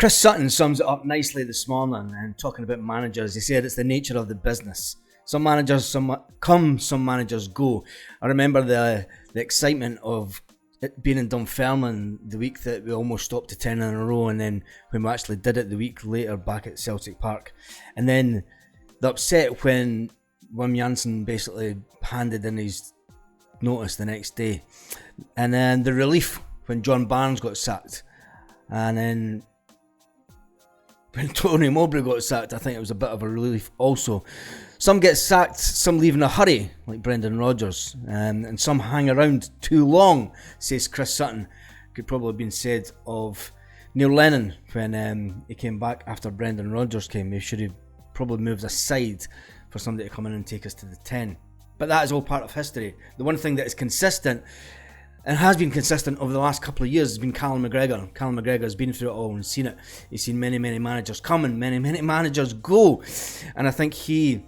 Chris Sutton sums it up nicely this morning and talking about managers. He said it's the nature of the business. Some managers come, some managers go. I remember the excitement of it being in Dunfermline the week that we almost stopped to 10 in a row, and then when we actually did it the week later back at Celtic Park. And then the upset when Wim Jansen basically handed in his notice the next day. And then the relief when John Barnes got sacked. And then when Tony Mowbray got sacked, I think it was a bit of a relief also. Some get sacked, some leave in a hurry, like Brendan Rodgers, and some hang around too long, says Chris Sutton. Could probably have been said of Neil Lennon when he came back after Brendan Rodgers came. He should have probably moved aside for somebody to come in and take us to the 10. But that is all part of history. The one thing that is consistent and has been consistent over the last couple of years has been Callum McGregor. Callum McGregor has been through it all and seen it. He's seen many managers come and many managers go. And I think he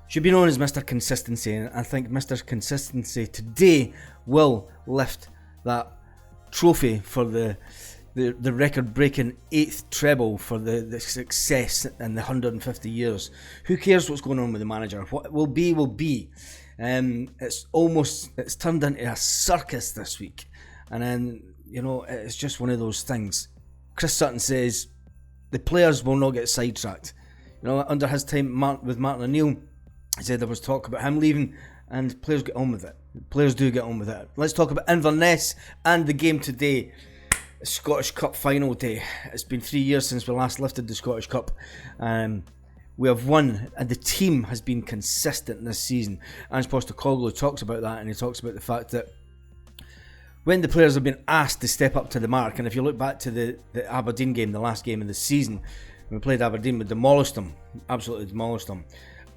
should be known as Mr. Consistency. And I think Mr. Consistency today will lift that trophy for the record-breaking 8th treble for the success in the 150 years. Who cares what's going on with the manager? What will be, will be. It's turned into a circus this week, and then it's just one of those things. Chris Sutton says the players will not get sidetracked. Under his time with Martin O'Neill, he said there was talk about him leaving, and players get on with it. Players do get on with it. Let's talk about Inverness and the game today. Scottish Cup final day. It's been 3 years since we last lifted the Scottish Cup. We have won, and the team has been consistent this season. Ange Postecoglou talks about that, and he talks about the fact that when the players have been asked to step up to the mark, and if you look back to the Aberdeen game, the last game of the season, when we played Aberdeen, we demolished them, absolutely demolished them.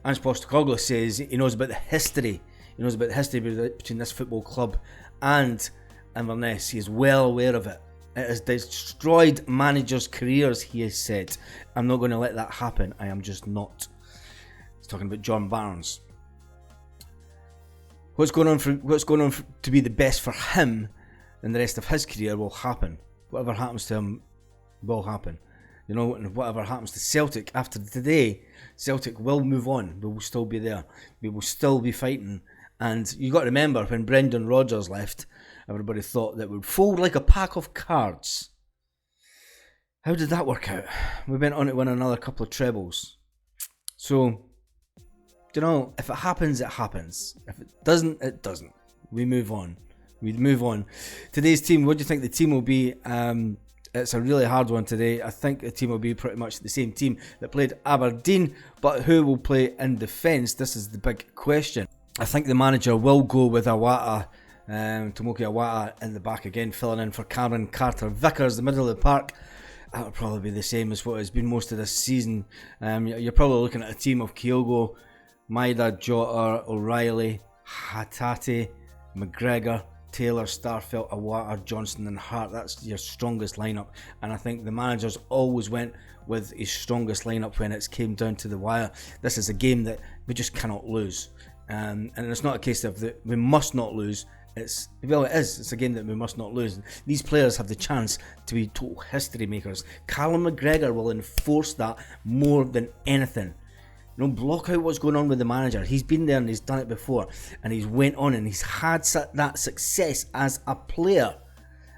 Ange Postecoglou says he knows about the history. He knows about the history between this football club and Inverness. He is well aware of it. It has destroyed managers' careers, he has said. I'm not going to let that happen. I am just not. He's talking about John Barnes. What's going on to be the best for him and the rest of his career will happen. Whatever happens to him will happen. And whatever happens to Celtic after today, Celtic will move on. We will still be there. We will still be fighting. And you got to remember when Brendan Rodgers left, everybody thought that would fold like a pack of cards. How did that work out? We went on to win another couple of trebles. So, if it happens, it happens. If it doesn't, it doesn't. We move on. Today's team, what do you think the team will be? It's a really hard one today. I think the team will be pretty much the same team that played Aberdeen, but who will play in defence? This is the big question. I think the manager will go with Awata. Tomoki Awata in the back again, filling in for Cameron Carter-Vickers, the middle of the park. That would probably be the same as what it's been most of this season. You're probably looking at a team of Kyogo, Maida, Jota, O'Reilly, Hatate, McGregor, Taylor, Starfelt, Awata, Johnson and Hart. That's your strongest lineup, and I think the managers always went with his strongest lineup when it came down to the wire. This is a game that we just cannot lose, and it's not a case of that we must not lose. It is. It's a game that we must not lose. These players have the chance to be total history makers. Callum McGregor will enforce that more than anything. Block out what's going on with the manager. He's been there and he's done it before, and he's went on and he's had that success as a player,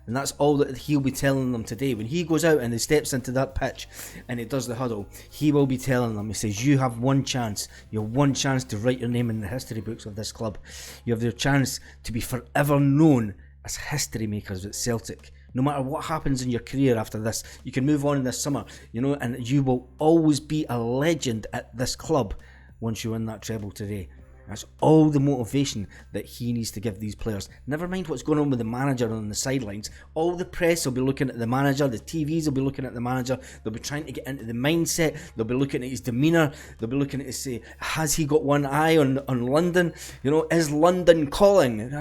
and that's all that he'll be telling them today. When he goes out and he steps into that pitch and he does the huddle, he will be telling them, he says, you have one chance. You have one chance to write your name in the history books of this club. You have your chance to be forever known as history makers at Celtic. No matter what happens in your career after this, you can move on in this summer, and you will always be a legend at this club once you win that treble today. That's all the motivation that he needs to give these players. Never mind what's going on with the manager on the sidelines. All the press will be looking at the manager, the TVs will be looking at the manager, they'll be trying to get into the mindset, they'll be looking at his demeanour, they'll be looking at his, say, has he got one eye on London? Is London calling?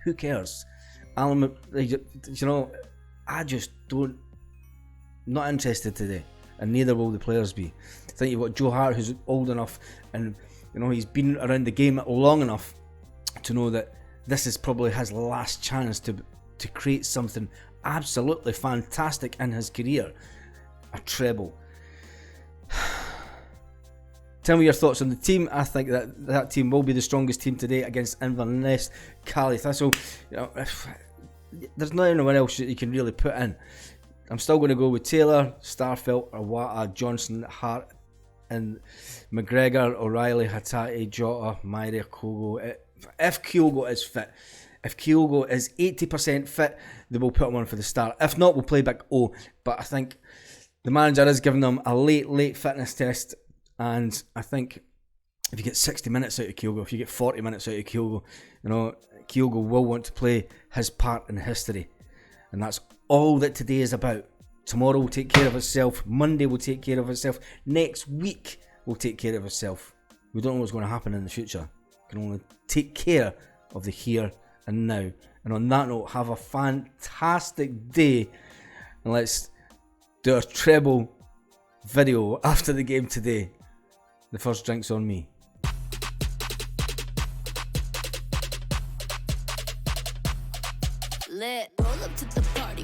Who cares? I just not interested today, and neither will the players be. I think you've got Joe Hart, who's old enough, and he's been around the game long enough to know that this is probably his last chance to create something absolutely fantastic in his career. a treble. Tell me your thoughts on the team. I think that team will be the strongest team today against Inverness. Callie Thistle, there's not anyone else that you can really put in. I'm still going to go with Taylor, Starfelt, Awata, Johnson, Hart, and McGregor, O'Reilly, Hatate, Jota, Myria, Kyogo. If Kyogo is fit, if Kyogo is 80% fit, they will put him on for the start. If not, we'll play back O. But I think the manager is giving them a late fitness test, and I think if you get 60 minutes out of Kyogo, if you get 40 minutes out of Kyogo, Kyogo will want to play his part in history, and that's all that today is about. Tomorrow will take care of itself. Monday will take care of itself. Next week will take care of itself. We don't know what's going to happen in the future. We can only take care of the here and now. And on that note, have a fantastic day. And let's do a treble video after the game today. The first drink's on me. Lit. Roll up to the party.